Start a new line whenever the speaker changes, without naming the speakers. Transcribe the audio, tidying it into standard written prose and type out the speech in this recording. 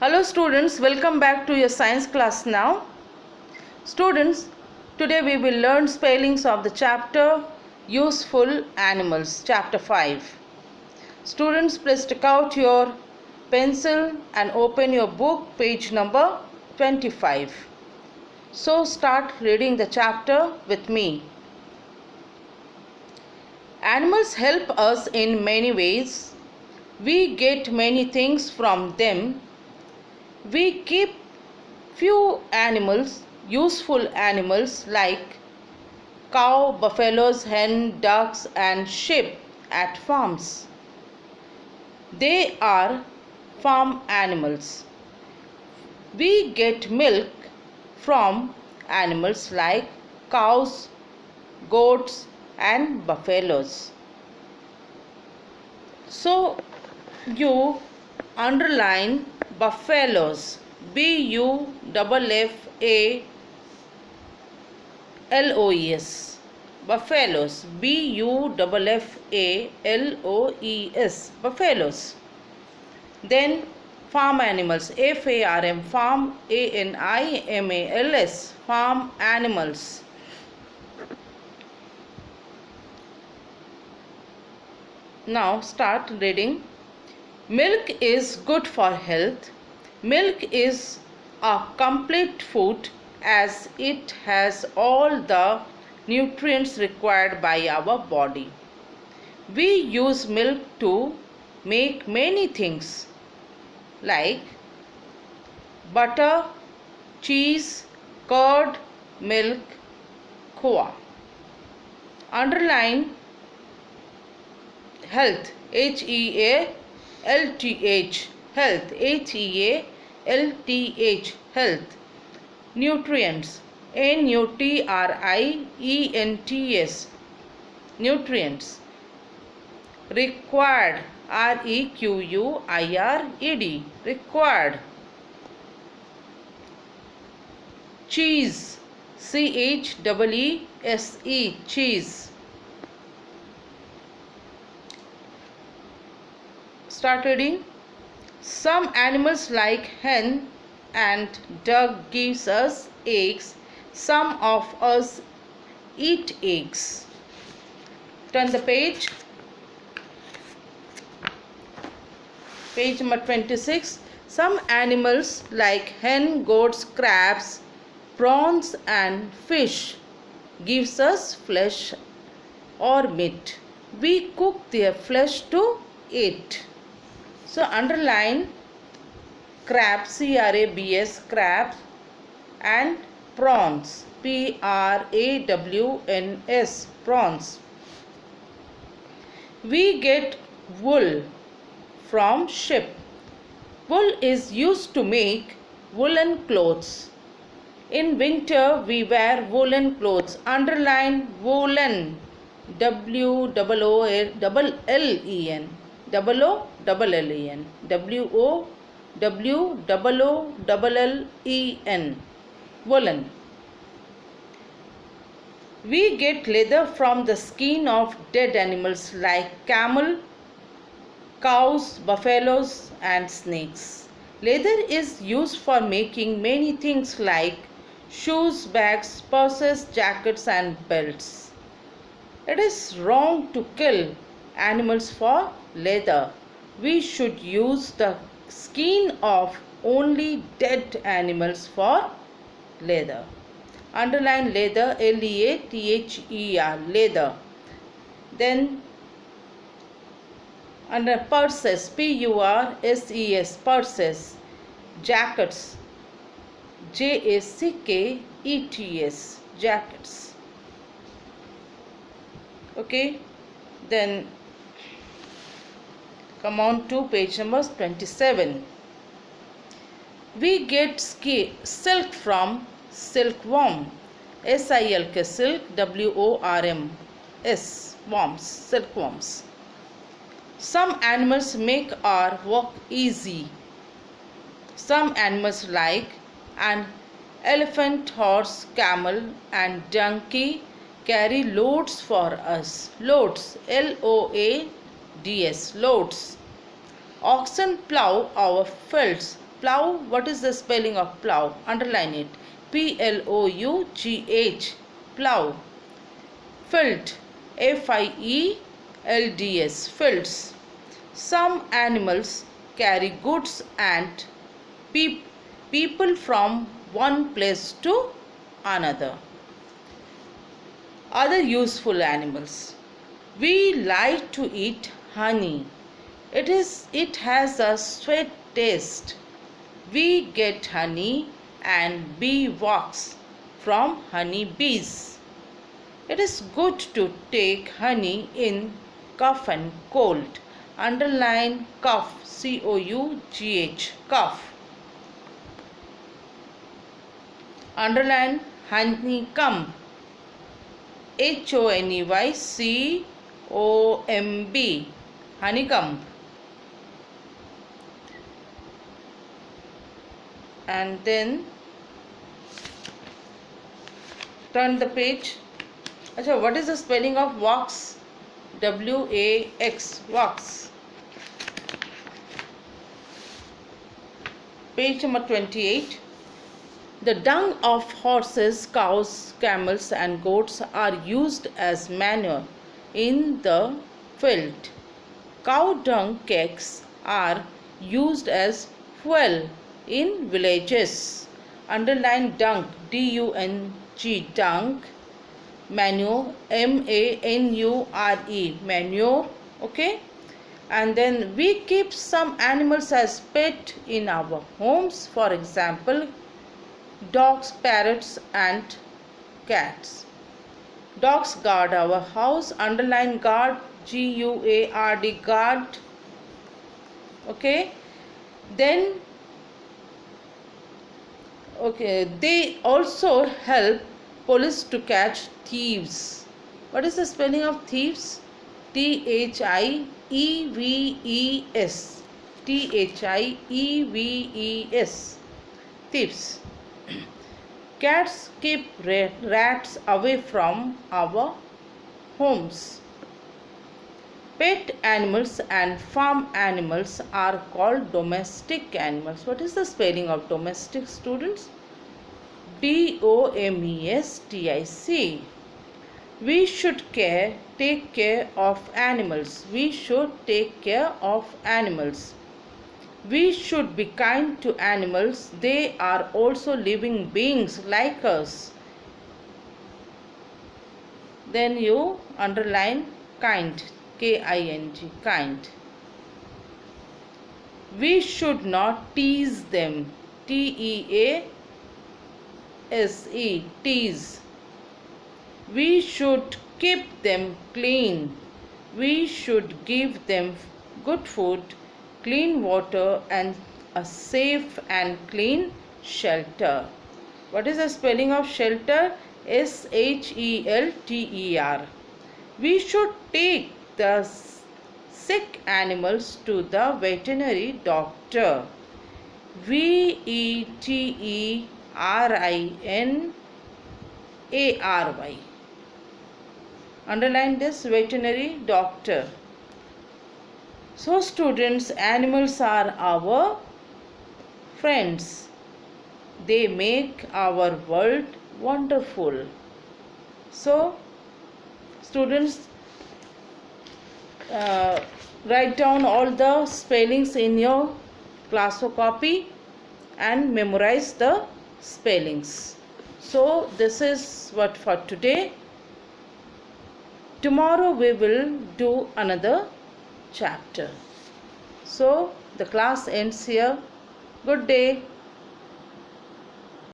Hello students, welcome back to your science class now. Students, today we will learn spellings of the chapter Useful Animals, chapter 5. Students, please take out your pencil and open your book, page number 25. So start reading the chapter with me. Animals help us in many ways. We get many things from them. We keep few animals, useful animals like cow, buffaloes, hen, ducks and sheep at farms. They are farm animals. We get milk from animals like cows, goats and buffaloes. So you underline buffaloes, Buffaloes, buffaloes, Buffaloes, buffaloes. Then farm animals, FARM, farm, ANIMALS, farm animals. Now start reading. Milk is good for health. Milk is a complete food as it has all the nutrients required by our body. We use milk to make many things like butter, cheese, curd, milk, khoa. Underline health, HEALTH, health, HEALTH, health. Nutrients, NUTRIENTS, nutrients. Required, REQUIRED, required. Cheese, CHEESE, cheese. Start reading. Some animals like hen and duck gives us eggs. Some of us eat eggs. Turn the page. Page number 26. Some animals like hen, goats, crabs, prawns and fish gives us flesh or meat. We cook their flesh to eat. So underline crab, CRABS, crabs and prawns, PRAWNS, prawns. We get wool from sheep. Wool is used to make woolen clothes. In winter we wear woolen clothes. Underline woolen, WOOLLEN, WOOLLEN, woolen. We get leather from the skin of dead animals like camel, cows, buffaloes and snakes. Leather is used for making many things like shoes, bags, purses, jackets and belts. It is wrong to kill animals for leather. We should use the skin of only dead animals for leather. Underline leather, LEATHER, leather. Then under purses, PURSES, purses. Jackets, JACKETS, jackets. Okay, then come on to page number 27. We get silk from silkworm, SILK, silk, WORMS, worms, silkworms. Some animals make our work easy. Some animals like an elephant, horse, camel and donkey carry loads for us. Loads, LOADS, loads. Oxen plow our fields. Plough, what is the spelling of plough? Underline it. P-L-O-U-G-H. Plough. Field, F-I-E-L-D-S. Fields. Some animals carry goods and people from one place to another. Other useful animals. We like to eat honey. It has a sweet taste. We get honey and bee wax from honey bees. It is good to take honey in cough and cold. Underline cough, C-O-U-G-H, cough. Underline honeycomb, H-O-N-E-Y-C-O-M-B, honeycomb. And then turn the page. Achha, what is the spelling of wax? W-A-X, wax. Page number 28. The dung of horses, cows, camels and goats are used as manure in the field. Cow dung cakes are used as fuel in villages. Underline dung, D-U-N-G, dung. Manure, M-A-N-U-R-E, manure. Okay. And then we keep some animals as pet in our homes. For example, dogs, parrots and cats. Dogs guard our house. Underline guard, G-U-A-R-D, guard. Okay. Then they also help police to catch thieves. What is the spelling of thieves? T-H-I-E-V-E-S. T-H-I-E-V-E-S. Thieves. Cats keep rats away from our homes. Pet animals and farm animals are called domestic animals. What is the spelling of domestic, students? D-O-M-E-S-T-I-C. We should take care of animals. We should take care of animals. We should be kind to animals. They are also living beings like us. Then you underline kind, K-I-N-G, kind. We should not tease them, T-E-A-S-E, tease. We should keep them clean. We should give them good food, clean water and a safe and clean shelter. What is the spelling of shelter? S-H-E-L-T-E-R. We should take the sick animals to the veterinary doctor. V-E-T-E-R-I-N-A-R-Y. Underline this, veterinary doctor. So students, animals are our friends. They make our world wonderful. So students, write down all the spellings in your classwork copy and memorize the spellings. So this is what for today. Tomorrow we will do another chapter. So the class ends here. Good day.